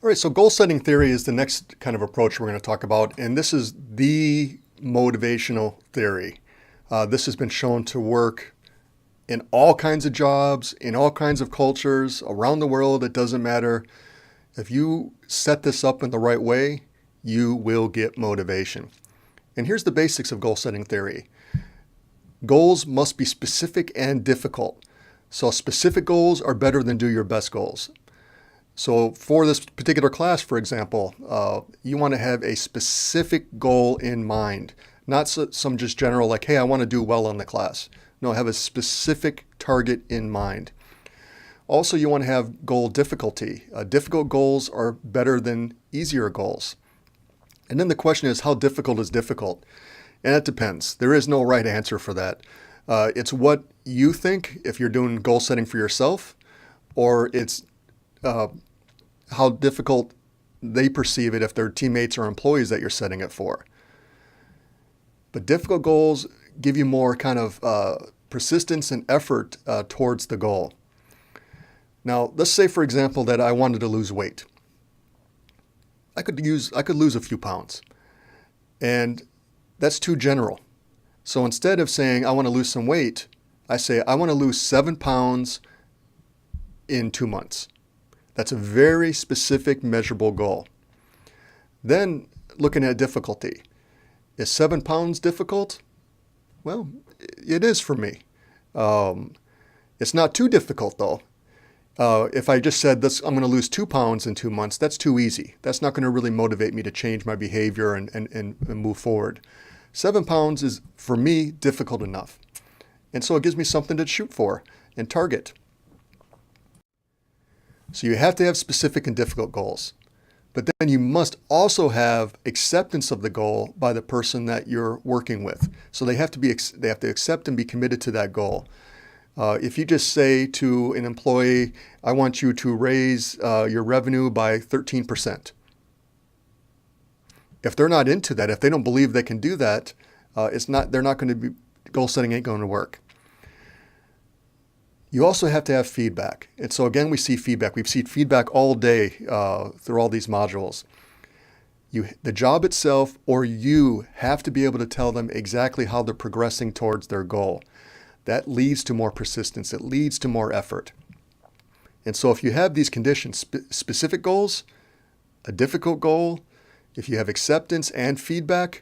All right, so goal setting theory is the next kind of approach we're going to talk about, and this is the motivational theory. This has been shown to work in all kinds of jobs, in all kinds of cultures, around the world. It doesn't matter. If you set this up in the right way, you will get motivation. And here's the basics of goal setting theory. Goals must be specific and difficult. So specific goals are better than do your best goals. So for this particular class, for example, you want to have a specific goal in mind, not some just general like, hey, I want to do well in the class. No, have a specific target in mind. Also, you want to have goal difficulty. Difficult goals are better than easier goals. And then the question is, how difficult is difficult? And it depends. There is no right answer for that. It's what you think if you're doing goal setting for yourself, or it's how difficult they perceive it if they're teammates or employees that you're setting it for. But difficult goals give you more kind of persistence and effort towards the goal. Now, let's say, for example, that I wanted to lose weight. I could lose a few pounds, and that's too general. So instead of saying I want to lose some weight, I say I want to lose 7 pounds in 2 months. That's a very specific, measurable goal. Then looking at difficulty. Is 7 pounds difficult? Well, it is for me. It's not too difficult though. If I just said this, I'm going to lose 2 pounds in 2 months, that's too easy. That's not going to really motivate me to change my behavior and move forward. 7 pounds is, for me, difficult enough. And so it gives me something to shoot for and target. So you have to have specific and difficult goals. But then you must also have acceptance of the goal by the person that you're working with. So they have to accept and be committed to that goal. If you just say to an employee, I want you to raise your revenue by 13%. If they're not into that, if they don't believe they can do that, they're not going to be, goal setting ain't going to work. You also have to have feedback. And so again, we see feedback. We've seen feedback all day through all these modules. The job itself or you have to be able to tell them exactly how they're progressing towards their goal. That leads to more persistence. It leads to more effort. And so if you have these conditions, specific goals, a difficult goal, if you have acceptance and feedback,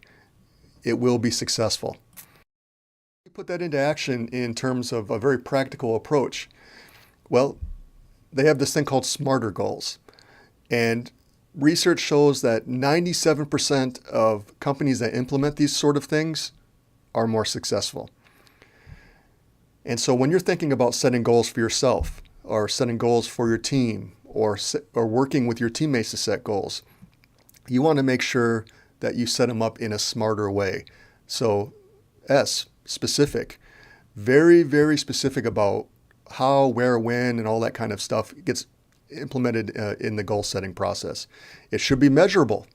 it will be successful. Put that into action in terms of a very practical approach. Well, they have this thing called SMARTer goals. And research shows that 97% of companies that implement these sort of things are more successful. And so when you're thinking about setting goals for yourself or setting goals for your team or working with your teammates to set goals, you want to make sure that you set them up in a smarter way. So S, specific, very, very specific about how, where, when, and all that kind of stuff gets implemented in the goal setting process. It should be measurable.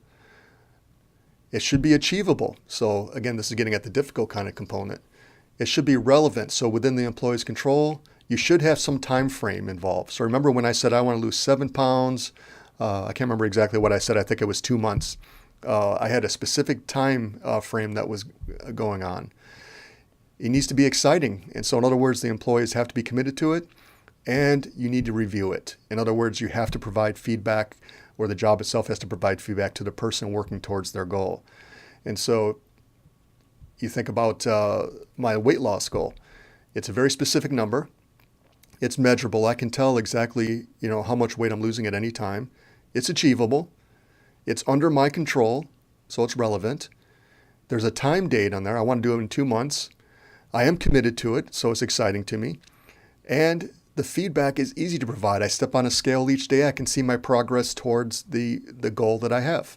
It should be achievable. So again, this is getting at the difficult kind of component. It should be relevant. So within the employee's control, you should have some time frame involved. So remember when I said I want to lose 7 pounds, I can't remember exactly what I said. I think it was 2 months. I had a specific time frame that was going on. It needs to be exciting. And so in other words, the employees have to be committed to it and you need to review it. In other words, you have to provide feedback, or the job itself has to provide feedback to the person working towards their goal. And so you think about my weight loss goal. It's a very specific number. It's measurable. I can tell exactly, how much weight I'm losing at any time. It's achievable. It's under my control, so it's relevant. There's a time date on there. I want to do it in 2 months. I am committed to it, so it's exciting to me. And the feedback is easy to provide. I step on a scale each day. I can see my progress towards the goal that I have.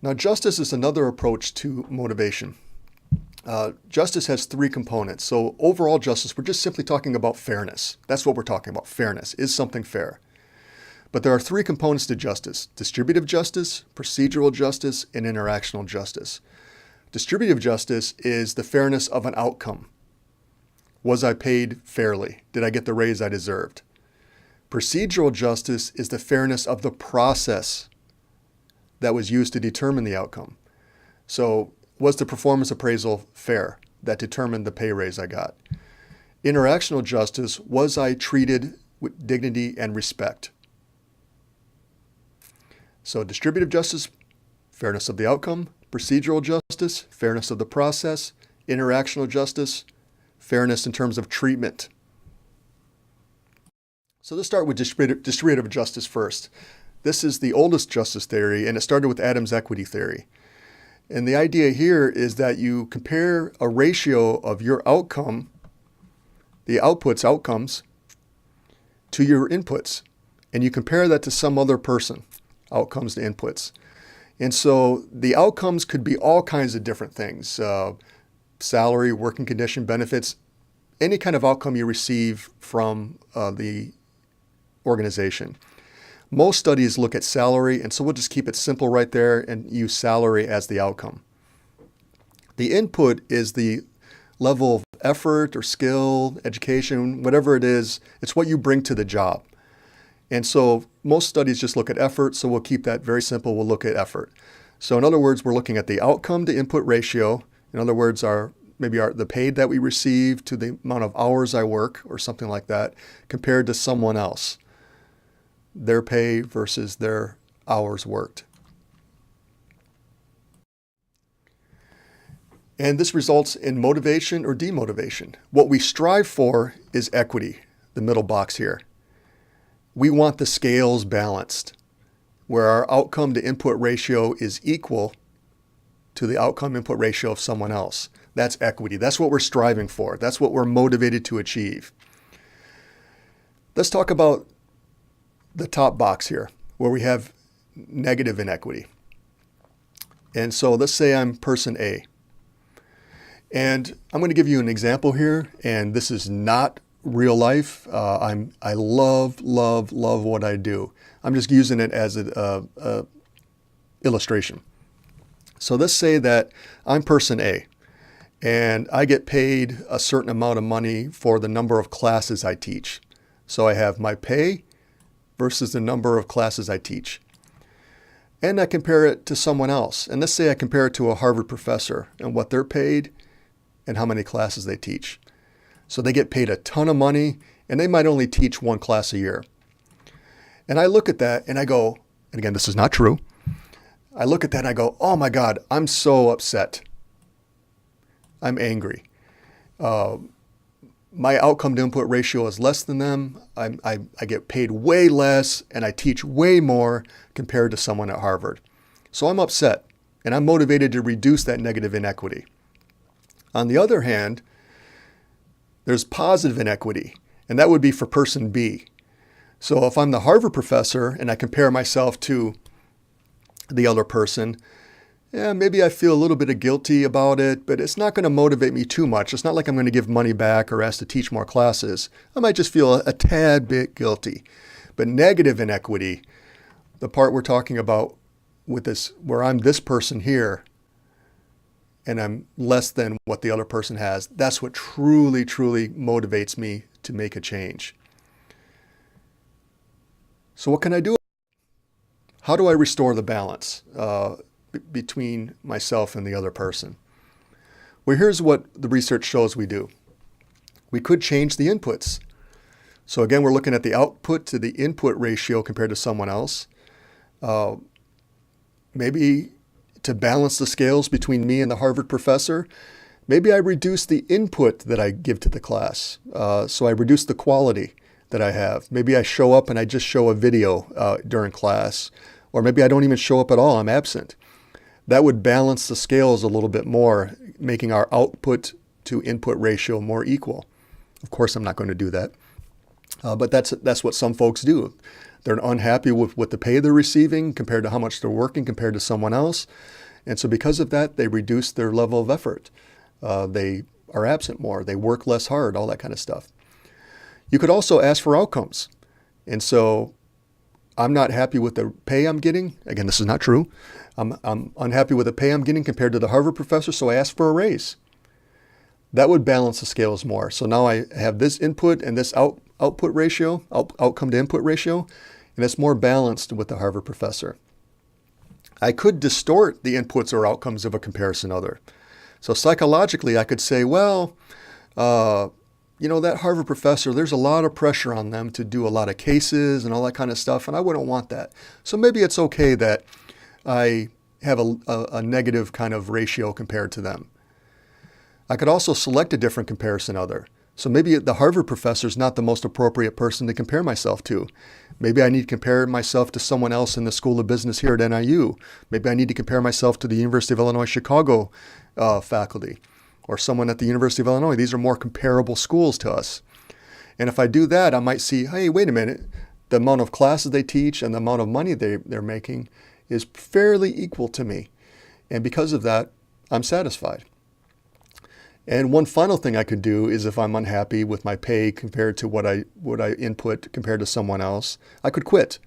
Now, justice is another approach to motivation. Justice has 3 components. So overall justice, we're just simply talking about fairness. That's what we're talking about, fairness. Is something fair? But there are 3 components to justice: distributive justice, procedural justice, and interactional justice. Distributive justice is the fairness of an outcome. Was I paid fairly? Did I get the raise I deserved? Procedural justice is the fairness of the process that was used to determine the outcome. So was the performance appraisal fair that determined the pay raise I got? Interactional justice, was I treated with dignity and respect? So distributive justice, fairness of the outcome. Procedural justice, fairness of the process. Interactional justice, fairness in terms of treatment. So let's start with distributive justice first. This is the oldest justice theory, and it started with Adams' equity theory. And the idea here is that you compare a ratio of your outcome, the outcomes, to your inputs. And you compare that to some other person, outcomes to inputs. And so the outcomes could be all kinds of different things. Salary, working condition, benefits, any kind of outcome you receive from the organization. Most studies look at salary, and so we'll just keep it simple right there and use salary as the outcome. The input is the level of effort or skill, education, whatever it is. It's what you bring to the job. And so most studies just look at effort, so we'll keep that very simple. We'll look at effort. So in other words, we're looking at the outcome to input ratio. In other words, the paid that we receive to the amount of hours I work or something like that compared to someone else. Their pay versus their hours worked. And this results in motivation or demotivation. What we strive for is equity, the middle box here. We want the scales balanced, where our outcome to input ratio is equal to the outcome input ratio of someone else. That's equity. That's what we're striving for. That's what we're motivated to achieve. Let's talk about the top box here, where we have negative inequity. And so let's say I'm person A. And I'm going to give you an example here, and this is not real life. I love what I do. I'm just using it as a illustration. So let's say that I'm person A, and I get paid a certain amount of money for the number of classes I teach. So I have my pay versus the number of classes I teach. And I compare it to someone else. And let's say I compare it to a Harvard professor and what they're paid and how many classes they teach. So they get paid a ton of money, and they might only teach one class a year. And I look at that and I go, and again, this is not true. I look at that and I go, oh my God, I'm so upset. I'm angry. My outcome to input ratio is less than them. I get paid way less, and I teach way more compared to someone at Harvard. So I'm upset, and I'm motivated to reduce that negative inequity. On the other hand, there's positive inequity, and that would be for person B. So if I'm the Harvard professor and I compare myself to the other person, maybe I feel a little bit of guilty about it, but it's not going to motivate me too much. It's not like I'm going to give money back or ask to teach more classes. I might just feel a tad bit guilty. But negative inequity, the part we're talking about with this, where I'm this person here and I'm less than what the other person has, that's what truly motivates me to make a change. So what can I do? How do I restore the balance between myself and the other person? Well, here's what the research shows we do. We could change the inputs. So again, we're looking at the output to the input ratio compared to someone else. Maybe to balance the scales between me and the Harvard professor, maybe I reduce the input that I give to the class. So I reduce the quality that I have. Maybe I show up and I just show a video during class, or maybe I don't even show up at all, I'm absent. That would balance the scales a little bit more, making our output to input ratio more equal. Of course, I'm not going to do that. But that's what some folks do. They're unhappy with the pay they're receiving compared to how much they're working compared to someone else. And so because of that, they reduce their level of effort. They are absent more. They work less hard, all that kind of stuff. You could also ask for outcomes. And so I'm not happy with the pay I'm getting. Again, this is not true. I'm unhappy with the pay I'm getting compared to the Harvard professor, so I ask for a raise. That would balance the scales more. So now I have this input and this output ratio, outcome to input ratio, and it's more balanced with the Harvard professor. I could distort the inputs or outcomes of a comparison other. So psychologically, I could say, well, that Harvard professor, there's a lot of pressure on them to do a lot of cases and all that kind of stuff, and I wouldn't want that. So maybe it's okay that I have a negative kind of ratio compared to them. I could also select a different comparison other. So maybe the Harvard professor is not the most appropriate person to compare myself to. Maybe I need to compare myself to someone else in the School of Business here at NIU. Maybe I need to compare myself to the University of Illinois Chicago faculty, or someone at the University of Illinois. These are more comparable schools to us. And if I do that, I might see, hey, wait a minute, the amount of classes they teach and the amount of money they're making is fairly equal to me. And because of that, I'm satisfied. And one final thing I could do is if I'm unhappy with my pay compared to what I input compared to someone else, I could quit.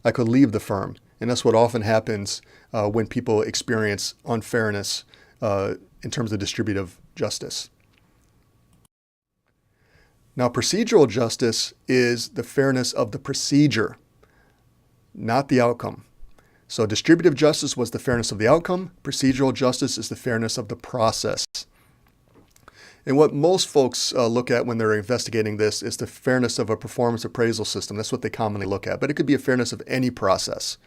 I could leave the firm. And that's what often happens when people experience unfairness in terms of distributive justice. Now, procedural justice is the fairness of the procedure, not the outcome. So distributive justice was the fairness of the outcome. Procedural justice is the fairness of the process. And what most folks look at when they're investigating this is the fairness of a performance appraisal system. That's what they commonly look at, but it could be a fairness of any process.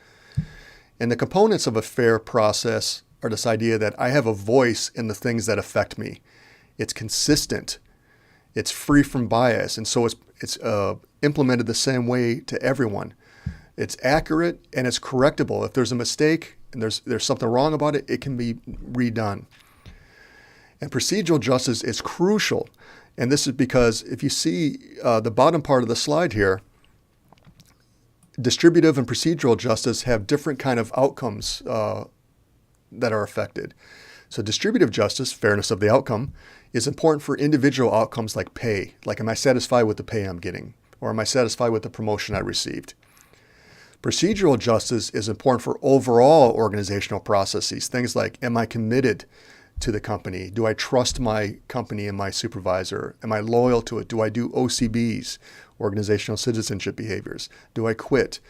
And the components of a fair process are this idea that I have a voice in the things that affect me. It's consistent. It's free from bias. And so it's implemented the same way to everyone. It's accurate and it's correctable. If there's a mistake and there's something wrong about it, it can be redone. And procedural justice is crucial. And this is because if you see the bottom part of the slide here, distributive and procedural justice have different kind of outcomes that are affected. So distributive justice, fairness of the outcome, is important for individual outcomes like pay. Like, am I satisfied with the pay I'm getting? Or am I satisfied with the promotion I received? Procedural justice is important for overall organizational processes. Things like, am I committed to the company? Do I trust my company and my supervisor? Am I loyal to it? Do I do OCBs, organizational citizenship behaviors? Do I quit?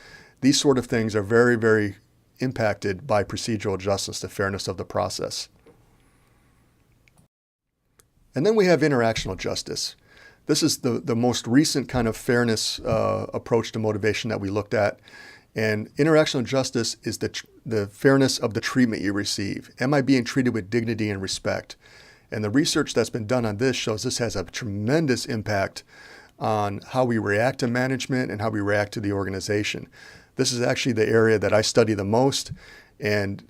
These sort of things are very, very impacted by procedural justice, the fairness of the process. And then we have interactional justice. This is the most recent kind of fairness approach to motivation that we looked at. And interactional justice is the fairness of the treatment you receive. Am I being treated with dignity and respect? And the research that's been done on this shows this has a tremendous impact on how we react to management and how we react to the organization. This is actually the area that I study the most. And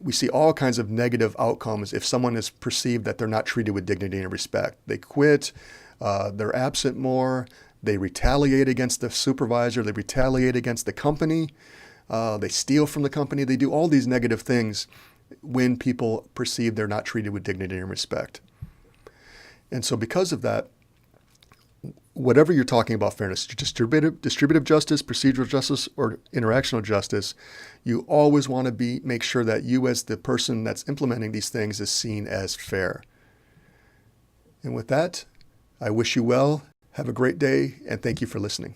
we see all kinds of negative outcomes if someone is perceived that they're not treated with dignity and respect. They quit, they're absent more, they retaliate against the supervisor, they retaliate against the company, they steal from the company, they do all these negative things when people perceive they're not treated with dignity and respect. And so because of that, whatever you're talking about fairness, distributive justice, procedural justice, or interactional justice, you always want to make sure that you as the person that's implementing these things is seen as fair. And with that, I wish you well. Have a great day, and thank you for listening.